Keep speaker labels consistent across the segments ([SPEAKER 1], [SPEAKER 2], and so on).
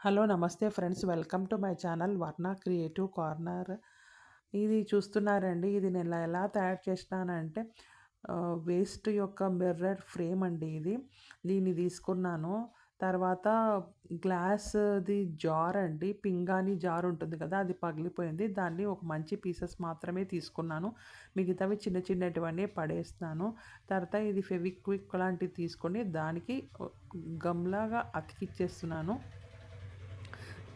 [SPEAKER 1] Hello నమస్తే friends, welcome to my channel వర్ణ creative corner. ఇది చూస్తున్నారండి, ఇది నేను ఎలా తయారు చేసినానంటే వేస్ట్ యొక్క మిర్రర్ ఫ్రేమ్ అండి. దీన్ని తీసుకున్నాను. తర్వాత గ్లాస్ది జార్ అండి, పింగాణి జార్ ఉంటుంది కదా, అది పగిలిపోయింది. దాన్ని ఒక మంచి పీసెస్ మాత్రమే తీసుకున్నాను, మిగతావి చిన్న చిన్నటివన్నీ పడేస్తాను. తర్వాత ఇది ఫెవిక్విక్ లాంటివి తీసుకొని దానికి గమ్లాగా అతికిచ్చేస్తున్నాను.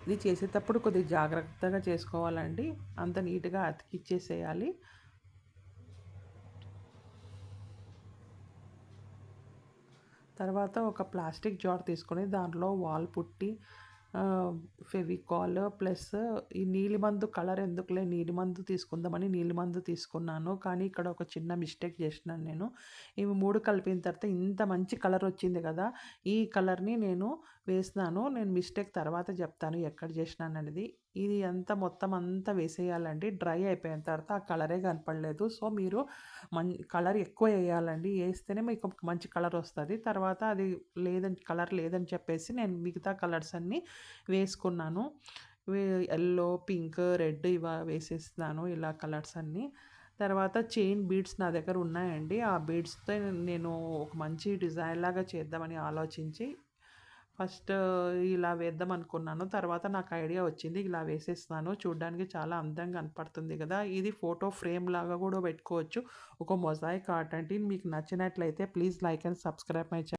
[SPEAKER 1] ఇది చేసేటప్పుడు కొద్దిగా జాగ్రత్తగా చేసుకోవాలండి, అంత నీట్గా అతికిచ్చేసేయాలి. తర్వాత ఒక ప్లాస్టిక్ జార్ తీసుకొని దాంట్లో వాల్ పుట్టి ఫెవికాల్ ప్లస్ ఈ నీలిమందు కలర్ ఎందుకులే, నీలిమందు తీసుకుందామని నీలిమందు తీసుకున్నాను. కానీ ఇక్కడ ఒక చిన్న మిస్టేక్ చేసినాను నేను. ఇవి 3 కలిపిన తర్వాత ఇంత మంచి కలర్ వచ్చింది కదా, ఈ కలర్ని నేను వేసినాను. నేను మిస్టేక్ తర్వాత చెప్తాను ఎక్కడ చేసినాను అనేది. ఇది మొత్తం అంతా వేసేయాలండి. డ్రై అయిపోయిన తర్వాత ఆ కలరే కనపడలేదు. సో మీరు కలర్ ఎక్కువ వేయాలండి, వేస్తేనే మీకు మంచి కలర్ వస్తుంది. తర్వాత అది కలర్ లేదని చెప్పేసి నేను మిగతా కలర్స్ అన్నీ వేసుకున్నాను. ఎల్లో, పింక్, రెడ్ వేసేస్తున్నాను ఇలా కలర్స్ అన్నీ. తర్వాత చైన్ బీడ్స్ నా దగ్గర ఉన్నాయండి. ఆ బీడ్స్తో నేను ఒక మంచి డిజైన్ లాగా చేద్దామని ఆలోచించి ఫస్ట్ ఇలా వేద్దాం అనుకున్నాను. తర్వాత నాకు ఐడియా వచ్చింది, ఇలా వేసేస్తున్నాను. చూడ్డానికి చాలా అందంగా కనపడుతుంది కదా. ఇది ఫోటో ఫ్రేమ్ లాగా కూడా పెట్టుకోవచ్చు, ఒక మొజాయిక్ ఆర్ట్. అంటే మీకు నచ్చినట్లయితే please like and subscribe my channel.